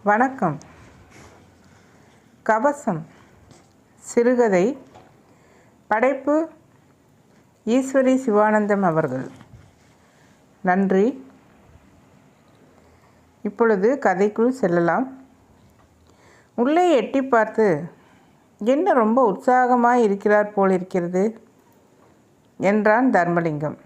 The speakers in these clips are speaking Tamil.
வணக்கம். கவசம் சிறுகதை. படைப்பு ஈஸ்வரி சிவானந்தம் அவர்கள். நன்றி. இப்பொழுது கதைக்குள் செல்லலாம். உள்ளே எட்டி பார்த்து, என்ன ரொம்ப உற்சாகமாக இருக்கிறார் போலிருக்கிறது என்றான் தர்மலிங்கம்.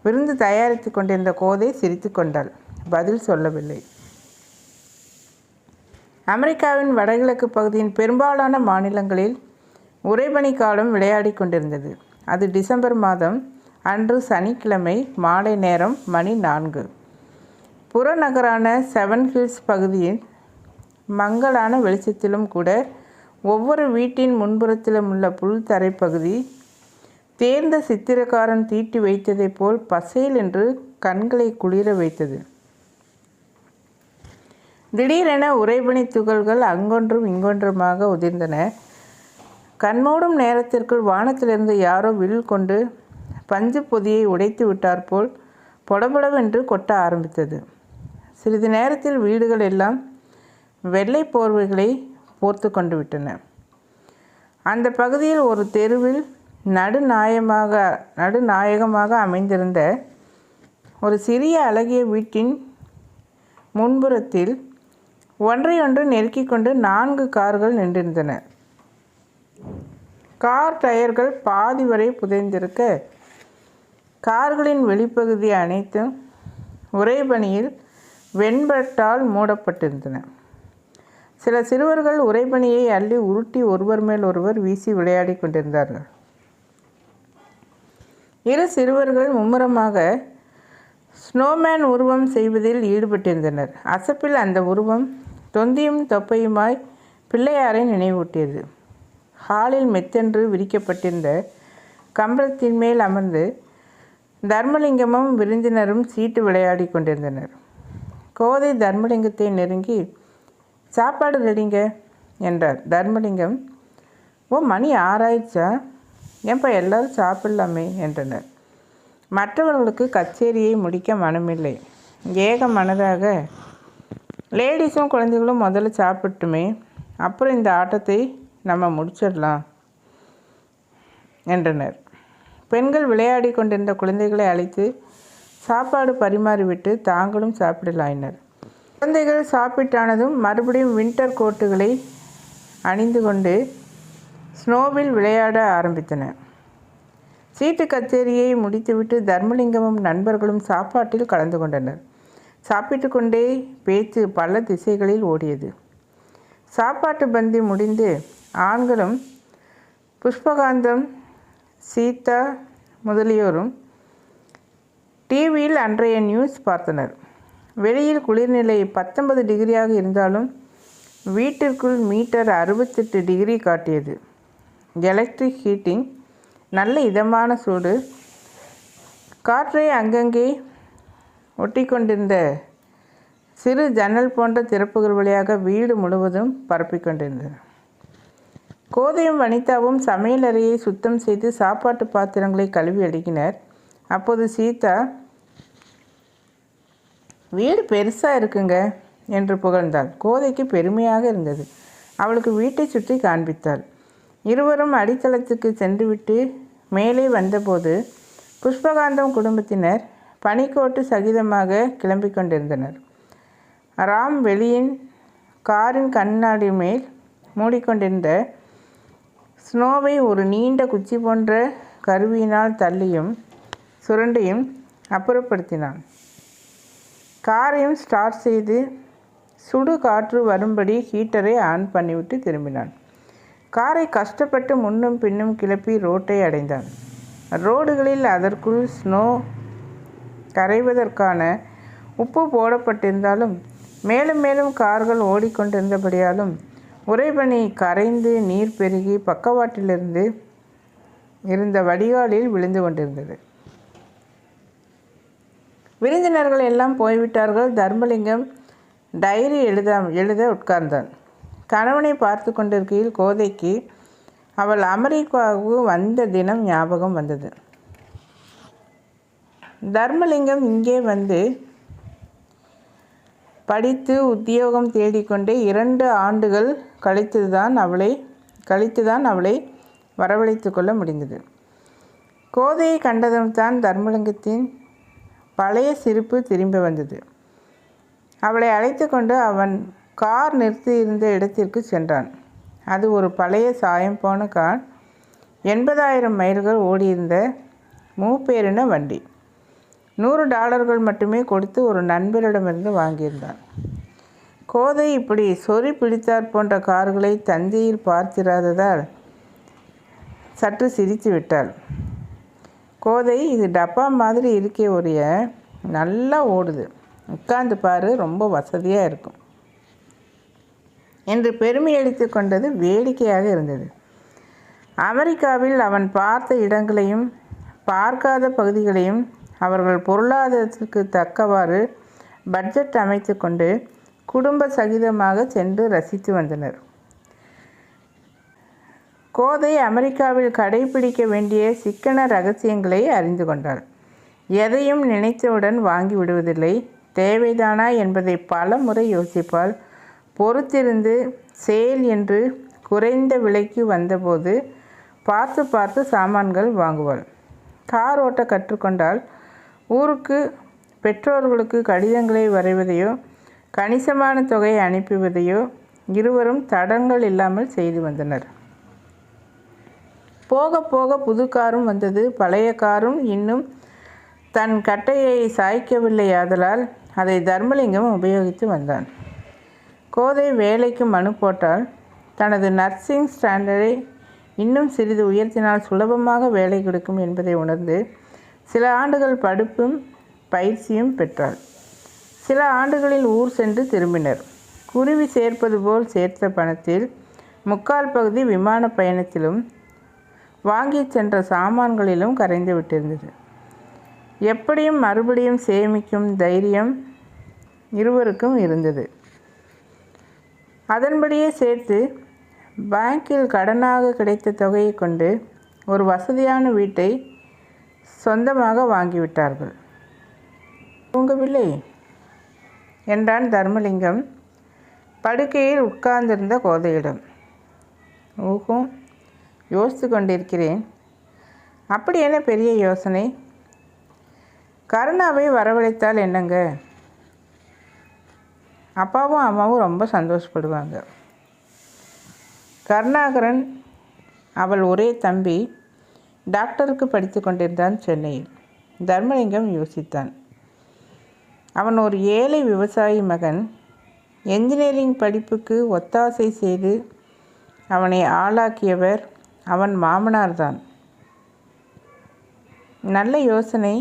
விருந்து தயாரித்து கொண்டிருந்த கோதை சிரித்து கொண்டாள். பதில் சொல்லவில்லை. அமெரிக்காவின் வடகிழக்கு பகுதியின் பெரும்பாலான மாநிலங்களில் உறைபனி காலம் விளையாடி கொண்டிருந்தது. அது டிசம்பர் மாதம். அன்று சனிக்கிழமை மாலை நேரம் மணி 4. புறநகரான செவன் ஹில்ஸ் பகுதியின் மங்கலான வெளிச்சத்திலும் கூட ஒவ்வொரு வீட்டின் முன்புறத்திலும் உள்ள புல் தரைப்பகுதி தேர்ந்த சித்திரக்காரன் தீட்டி வைத்ததைப் போல் பசேல் என்று கண்களை குளிர வைத்தது. திடீரென உறைபனி துகள்கள் அங்கொன்றும் இங்கொன்றுமாக உதிர்ந்தன. கண்மூடும் நேரத்திற்குள் வானத்திலிருந்து யாரோ வில் கொண்டு பஞ்சு பொதியை உடைத்து விட்டாற்போல் பொடபொடவென்று கொட்ட ஆரம்பித்தது. சிறிது நேரத்தில் வீடுகள் எல்லாம் வெள்ளை போர்வைகளை போர்த்து கொண்டு விட்டன. அந்த பகுதியில் ஒரு தெருவில் நடுநாயகமாக அமைந்திருந்த ஒரு சிறிய அழகிய வீட்டின் முன்புறத்தில் ஒன்றையொன்று நெருக்கி கொண்டு 4 கார்கள் நின்றிருந்தன. கார் டயர்கள் பாதி வரை புதைந்திருக்க, கார்களின் வெளிப்பகுதி அனைத்தும் உறைபனியில் வெண்பட்டால் மூடப்பட்டிருந்தன. சில சிறுவர்கள் உறைபனியை அள்ளி உருட்டி ஒருவர் மேல் ஒருவர் வீசி விளையாடி கொண்டிருந்தார்கள். 2 சிறுவர்கள் மும்முரமாக ஸ்னோமேன் உருவம் செய்வதில் ஈடுபட்டிருந்தனர். அசப்பில் அந்த உருவம் தொந்தியும் தொப்பையுமாய் பிள்ளையாரை நினைவூட்டியது. ஹாலில் மெத்தென்று விரிக்கப்பட்டிருந்த கம்பளத்தின் மேல் அமர்ந்து தர்மலிங்கமும் விருந்தினரும் சீட்டு விளையாடி கொண்டிருந்தனர். கோதை தர்மலிங்கத்தை நெருங்கி, சாப்பாடு ரெடிங்க என்றார். தர்மலிங்கம், ஓ, மணி 6 ஆயிடுச்சா? ஏன்பா எல்லோரும் சாப்பிடலாமே என்றனர். மற்றவர்களுக்கு கச்சேரியை முடிக்க மனமில்லை. ஏக மனதாக, லேடிஸும் குழந்தைகளும் முதல்ல சாப்பிட்டுமே, அப்புறம் இந்த ஆட்டத்தை நம்ம முடிச்சிடலாம் என்றனர். பெண்கள் விளையாடி கொண்டிருந்த குழந்தைகளை அழைத்து சாப்பாடு பரிமாறிவிட்டு தாங்களும் சாப்பிடலாயினர். குழந்தைகள் சாப்பிட்டானதும் மறுபடியும் வின்டர் கோட்டுகளை அணிந்து கொண்டு ஸ்னோவில் விளையாட ஆரம்பித்தன. சீட்டு கச்சேரியை முடித்துவிட்டு தர்மலிங்கமும் நண்பர்களும் சாப்பாட்டில் கலந்து கொண்டனர். சாப்பிட்டு கொண்டே பேச்சு பல திசைகளில் ஓடியது. சாப்பாட்டு பந்தி முடிந்து ஆண்களும் புஷ்பகாந்தம், சீதா முதலியோரும் டிவியில் அன்றைய நியூஸ் பார்த்தனர். வெளியில் குளிர்நிலை 19 டிகிரியாக இருந்தாலும் வீட்டிற்குள் மீட்டர் 68 டிகிரி காட்டியது. எலக்ட்ரிக் ஹீட்டிங், நல்ல இதமான சூடு. காற்றை அங்கங்கே ஒட்டி கொண்டிருந்த சிறு ஜன்னல் போன்ற திறப்புகள் வழியாக வீடு முழுவதும் பரப்பிக்கொண்டிருந்தன. கோதையும் வனிதாவும் சமையல் அறையை சுத்தம் செய்து சாப்பாட்டு பாத்திரங்களை கழுவி அடுக்கினர். அப்போது சீதா, வீடு பெருசாக இருக்குங்க என்று புகழ்ந்தாள். கோதைக்கு பெருமையாக இருந்தது. அவளுக்கு வீட்டை சுற்றி காண்பித்தாள். இருவரும் அடித்தளத்துக்கு சென்றுவிட்டு மேலே வந்தபோது புஷ்பகாந்தம் குடும்பத்தினர் பனிக்கோட்டு சகிதமாக கிளம்பி கொண்டிருந்தனர். ராம் வெளியின் காரின் கண்ணாடி மேல் மூடிக்கொண்டிருந்த ஸ்னோவை ஒரு நீண்ட குச்சி போன்ற கருவியினால் தள்ளியும் சுரண்டியும் அப்புறப்படுத்தினான். காரையும் ஸ்டார்ட் செய்து சுடு காற்று வரும்படி ஹீட்டரை ஆன் பண்ணிவிட்டு திரும்பினான். காரை கஷ்டப்பட்டு முன்னும் பின்னும் கிளப்பி ரோட்டை அடைந்தான். ரோடுகளில் அதற்குள் ஸ்னோ கரைவதற்கான உப்பு போடப்பட்டிருந்தாலும் மேலும் மேலும் கார்கள் ஓடிக்கொண்டிருந்தபடியாலும் உறைபனி கரைந்து நீர் பெருகி பக்கவாட்டிலிருந்து இருந்த வடிகாலில் விழுந்து கொண்டிருந்தது. விருந்தினர்கள் எல்லாம் போய்விட்டார்கள். தர்மலிங்கம் டைரி எழுத உட்கார்ந்தான். கணவனை பார்த்து கொண்டிருக்கையில் கோதைக்கு அவள் அமெரிக்காவுக்கு வந்த தினம் ஞாபகம் வந்தது. தர்மலிங்கம் இங்கே வந்து படித்து உத்தியோகம் தேடிக்கொண்டே 2 ஆண்டுகள் கழித்துதான் அவளை வரவழைத்து கொள்ள முடிந்தது. கோதையை கண்டதும் தான் தர்மலிங்கத்தின் பழைய சிரிப்பு திரும்பி வந்தது. அவளை அழைத்து கொண்டு அவன் கார் நிறுத்தியிருந்த இடத்திற்கு சென்றான். அது ஒரு பழைய சாயம் போன கார். 80,000 மைல்கள் ஓடியிருந்த மூப்பேரின வண்டி. $100 மட்டுமே கொடுத்து ஒரு நண்பரிடமிருந்து வாங்கியிருந்தான். கோதை இப்படி சொறி பிடித்தார் போன்ற கார்களை தஞ்சையில் பார்த்திராததால் சற்று சிரித்து விட்டாள். கோதை, இது டப்பா மாதிரி இருக்கே ஒழிய நல்லா ஓடுது, உட்கார்ந்து பாரு, ரொம்ப வசதியாக இருக்கும் என்று பெருமை அளித்து கொண்டது வேடிக்கையாக இருந்தது. அமெரிக்காவில் அவன் பார்த்த இடங்களையும் பார்க்காத பகுதிகளையும் அவர்கள் பொருளாதாரத்திற்கு தக்கவாறு பட்ஜெட் அமைத்து கொண்டு குடும்ப சகிதமாக சென்று ரசித்து வந்தனர். கோதை அமெரிக்காவில் கடைபிடிக்க வேண்டிய சிக்கன ரகசியங்களை அறிந்து கொண்டாள். எதையும் நினைத்தவுடன் வாங்கி விடுவதில்லை. தேவைதானா என்பதை பல முறை யோசிப்பாள். பொறுத்திருந்து சேல் என்று குறைந்த விலைக்கு வந்தபோது பார்த்து பார்த்து சாமான்கள் வாங்குவாள். கார் ஓட்ட கற்றுக்கொண்டால் ஊருக்கு பெற்றோர்களுக்கு கடிதங்களை வரைவதையோ கணிசமான தொகையை அனுப்புவதையோ இருவரும் தடங்கள் இல்லாமல் செய்து வந்தனர். போக போக புது காரும் வந்தது. பழைய காரும் இன்னும் தன் கட்டையை சாய்க்கவில்லையாதலால் அதை தர்மலிங்கம் உபயோகித்து வந்தான். கோதை வேலைக்கு மனு போட்டால் தனது நர்சிங் ஸ்டாண்டர்டை இன்னும் சிறிது உயர்த்தினால் சுலபமாக வேலை கிடைக்கும் என்பதை உணர்ந்து சில ஆண்டுகள் படிப்பும் பயிற்சியும் பெற்றாள். சில ஆண்டுகளில் ஊர் சென்று திரும்பினர். குருவி சேர்ப்பது போல் சேர்த்த பணத்தில் 3/4 பகுதி விமான பயணத்திலும் வாங்கி சென்ற சாமான்களிலும் கரைந்து விட்டிருந்தது. எப்படியும் மறுபடியும் சேமிக்கும் தைரியம் இருவருக்கும் இருந்தது. அதன்படியே சேர்த்து பேங்கில் கடனாக கிடைத்த தொகையை கொண்டு ஒரு வசதியான வீட்டை சொந்தமாக வாங்கிவிட்டார்கள். தூங்கவில்லை என்றான் தர்மலிங்கம் படுக்கையில் உட்கார்ந்திருந்த கோதையிடம். ஊகும், யோசித்து கொண்டிருக்கிறேன். அப்படி என்ன பெரிய யோசனை? கருணாவை வரவழைத்தால் என்னங்க? அப்பாவும் அம்மாவும் ரொம்ப சந்தோஷப்படுவாங்க. கருணாகரன் அவள் ஒரே தம்பி டாக்டருக்கு படித்து கொண்டிருந்தான் சென்னையில். தர்மலிங்கம் யோசித்தான். அவன் ஒரு ஏழை விவசாயி மகன். என்ஜினியரிங் படிப்புக்கு ஒத்தாசை செய்து அவனை ஆளாக்கியவர் அவன் மாமனார்தான். நல்ல யோசனை,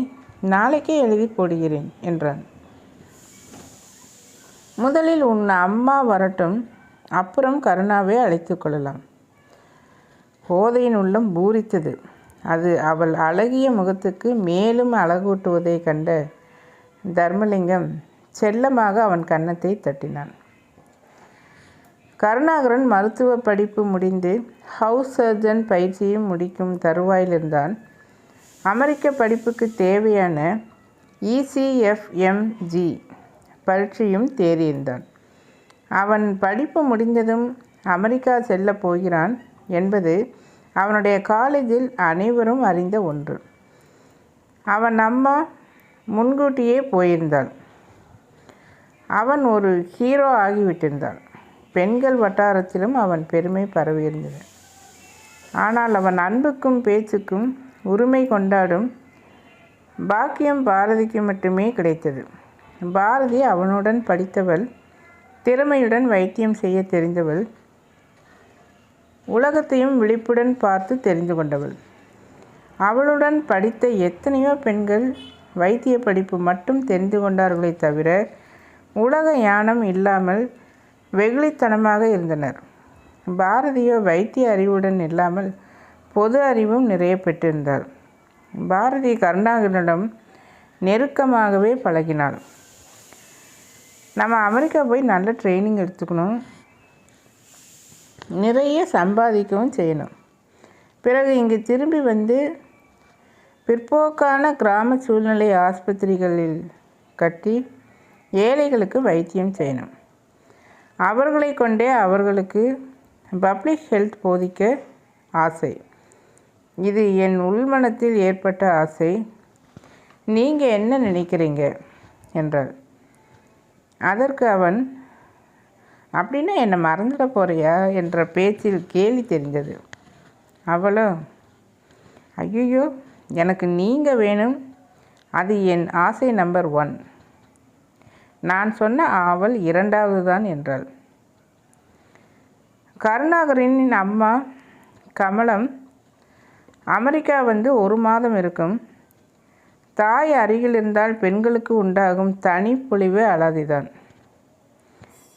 நாளைக்கே எழுதி போடுகிறேன் என்றான். முதலில் உன் அம்மா வரட்டும், அப்புறம் கருணாவை அழைத்து கொள்ளலாம். கோதையின் உள்ளம் பூரித்தது. அது அவள் அழகிய முகத்துக்கு மேலும் அழகூட்டுவதை கண்ட தர்மலிங்கம் செல்லமாக அவன் கன்னத்தை தட்டினான். கருணாகரன் மருத்துவ படிப்பு முடிந்து ஹவுஸ் சர்ஜன் பயிற்சியும் முடிக்கும் தருவாயிலிருந்தான். அமெரிக்க படிப்புக்கு தேவையான ECFMG பரீட்சையும் தேறியிருந்தான். அவன் படிப்பு முடிந்ததும் அமெரிக்கா செல்லப் போகிறான் என்பது அவனுடைய காலேஜில் அனைவரும் அறிந்த ஒன்று. அவன் அம்மா முன்கூட்டியே போயிருந்தாள். அவன் ஒரு ஹீரோ ஆகிவிட்டிருந்தான். பெண்கள் வட்டாரத்திலும் அவன் பெருமை பரவியிருந்தது. ஆனால் அவன் அன்புக்கும் பேச்சுக்கும் உரிமை கொண்டாடும் பாக்கியம் பாரதிக்கு மட்டுமே கிடைத்தது. பாரதி அவனுடன் படித்தவள், திறமையுடன் வைத்தியம் செய்ய தெரிந்தவள், உலகத்தையும் விழிப்புடன் பார்த்து தெரிந்து கொண்டவள். அவளுடன் படித்த எத்தனையோ பெண்கள் வைத்திய படிப்பு மட்டும் தெரிந்து கொண்டார்களே தவிர உலக ஞானம் இல்லாமல் வெகுளித்தனமாக இருந்தனர். பாரதியோ வைத்திய அறிவுடன் இல்லாமல் பொது அறிவும் நிறைய பெற்றிருந்தாள். பாரதி கருணாகரனிடம் நெருக்கமாகவே பழகினாள். நம்ம அமெரிக்கா போய் நல்ல ட்ரைனிங் எடுத்துக்கணும், நிறைய சம்பாதிக்கவும் செய்யணும். பிறகு இங்கு திரும்பி வந்து பிற்போக்கான கிராம சூழ்நிலை ஆஸ்பத்திரிகளில் கட்டி ஏழைகளுக்கு வைத்தியம் செய்யணும். அவர்களை கொண்டே அவர்களுக்கு பப்ளிக் ஹெல்த் போதிக்க ஆசை. இது என் உள்மனத்தில் ஏற்பட்ட ஆசை. நீங்கள் என்ன நினைக்கிறீங்க என்றாள். அதற்கு அவன், அப்படின்னா என்னை மறந்துட போறியா என்ற பேச்சில் கேலி தெரிந்தது. அவளோ, ஐயோ, எனக்கு நீங்கள் வேணும், அது என் ஆசை நம்பர் 1. நான் சொன்ன ஆவல் 2வது தான் என்றாள். கருணாகரனின் அம்மா கமலம் அமெரிக்கா வந்து 1 மாதம் இருக்கும். தாய் அருகில் இருந்தால் பெண்களுக்கு உண்டாகும் தனிப்பொழிவு அலாதிதான்.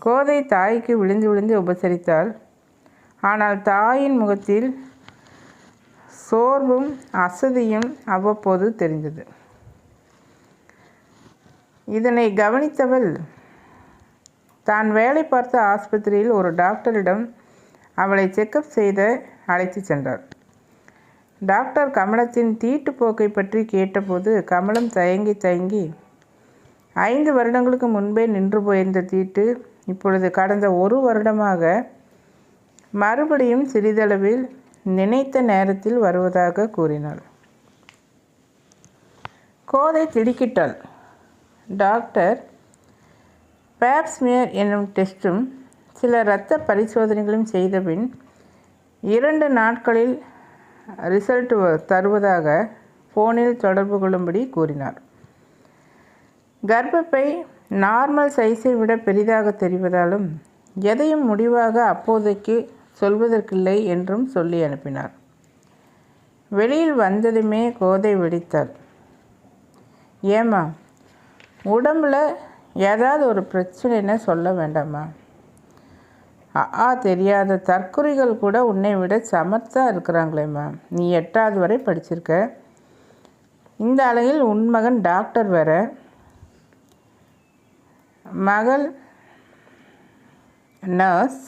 கோதை தாய்க்கு விழுந்து விழுந்து உபசரித்தாள். ஆனால் தாயின் முகத்தில் சோர்வும் அசதியும் அவ்வப்போது தெரிந்தது. இதனை கவனித்தவள் தான் வேலை பார்த்த ஆஸ்பத்திரியில் ஒரு டாக்டரிடம் அவளை செக்கப் செய்த அழைத்து சென்றார். டாக்டர் கமலத்தின் தீட்டுப்போக்கை பற்றி கேட்டபோது கமலம் தயங்கி 5 வருடங்களுக்கு முன்பே நின்று போயிருந்த தீட்டு இப்பொழுது கடந்த 1 வருடமாக மறுபடியும் சிறிதளவில் நினைத்த நேரத்தில் வருவதாக கூறினாள். கோதை திடுக்கிட்டாள். டாக்டர் பேப்ஸ்மியர் என்னும் டெஸ்ட்டும் சில இரத்த பரிசோதனைகளும் செய்தபின் 2 நாட்களில் ரிசல்ட் தருவதாக ஃபோனில் தொடர்பு கொள்ளும்படி கூறினார். கர்ப்பப்பை நார்மல் சைஸை விட பெரிதாக தெரிவதாலும் எதையும் முடிவாக அப்போதைக்கு சொல்வதற்கில்லை என்றும் சொல்லி அனுப்பினார். வெளியில் வந்ததுமே கோதை வெடித்தாள். ஏம்மா, உடம்பில் ஏதாவது ஒரு பிரச்சனைன்னு சொல்ல வேண்டாமா? தெரியாத தற்குறிகள் கூட உன்னை விட சமர்த்தா இருக்கிறாங்களேம்மா. நீ 8வது வரை படிச்சிருக்க. இந்த அலையில் உன் மகன் டாக்டர் வேற. மகள் நர்ஸ்.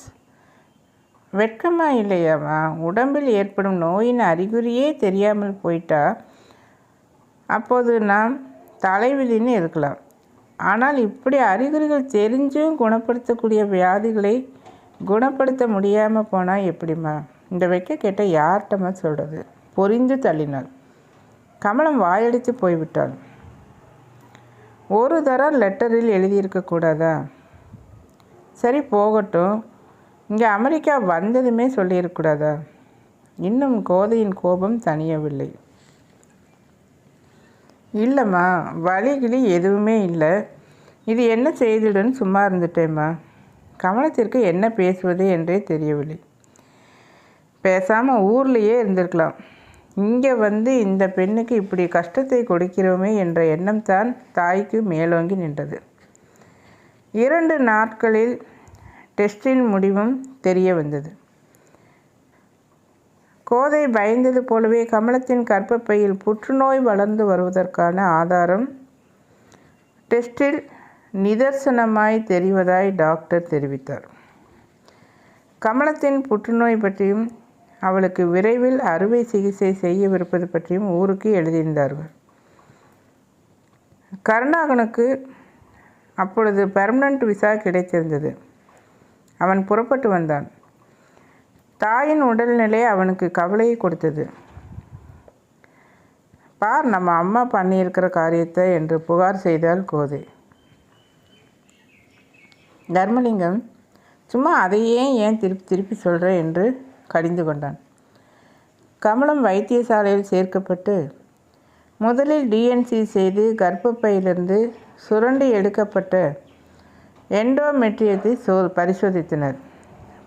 வெட்கமா இல்லையாம்மா? உடம்பில் ஏற்படும் நோயின் அறிகுறியே தெரியாமல் போயிட்டா அப்போது நாம் தலைவிதின்னு இருக்கலாம். ஆனால் இப்படி அறிகுறிகள் தெரிஞ்சும் குணப்படுத்தக்கூடிய வியாதிகளை குணப்படுத்த முடியாமல் போனால் எப்படிம்மா? இந்த வைக்க கேட்ட யார்கிட்டமா சொல்கிறது? பொரிந்து தள்ளினாள். கமலம் வாயடித்து போய்விட்டாள். ஒரு தரம் லெட்டரில் எழுதியிருக்கக்கூடாதா? சரி, போகட்டும். இங்கே அமெரிக்கா வந்ததுமே சொல்லியிருக்கூடாதா? இன்னும் கோதையின் கோபம் தணியவில்லை. இல்லைம்மா, வழிகிளி எதுவுமே இல்லை. இது என்ன செய்திடுன்னு சும்மா இருந்துட்டேம்மா. கமலத்திற்கு என்ன பேசுவது என்றே தெரியவில்லை. பேசாமல் ஊர்லேயே இருந்திருக்கலாம். இங்கே வந்து இந்த பெண்ணுக்கு இப்படி கஷ்டத்தை கொடுக்கிறோமே என்ற எண்ணம் தான் தாய்க்கு மேலோங்கி நின்றது. 2 நாட்களில் டெஸ்டின் முடிவும் தெரிய வந்தது. கோதை பயந்தது போலவே கமலத்தின் கர்ப்பப்பையில் புற்றுநோய் வளர்ந்து வருவதற்கான ஆதாரம் டெஸ்டில் நிதர்சனமாய் தெரிவதாய் டாக்டர் தெரிவித்தார். கமலத்தின் புற்றுநோய் பற்றியும் அவளுக்கு விரைவில் அறுவை சிகிச்சை செய்யவிருப்பது பற்றியும் ஊருக்கு எழுதியிருந்தார்கள். கருணாகனுக்கு அப்பொழுது பெர்மனண்ட் விசா கிடைத்திருந்தது. அவன் புறப்பட்டு வந்தான். தாயின் உடல்நிலை அவனுக்கு கவலையை கொடுத்தது. பார், நம்ம அம்மா பண்ணியிருக்கிற காரியத்தை என்று புகார் செய்தாள் கோதை. தர்மலிங்கம் சும்மா அதையே ஏன் திருப்பி சொல்கிற என்று கடிந்து கொண்டான். கமலம் வைத்தியசாலையில் சேர்க்கப்பட்டு முதலில் டிஎன்சி செய்து கர்ப்பப்பையிலிருந்து சுரண்டி எடுக்கப்பட்ட எண்டோமெட்ரியத்தை பரிசோதித்தனர்.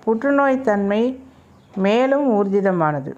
புற்றுநோய் தன்மை மேலும் ஊர்ஜிதமானது.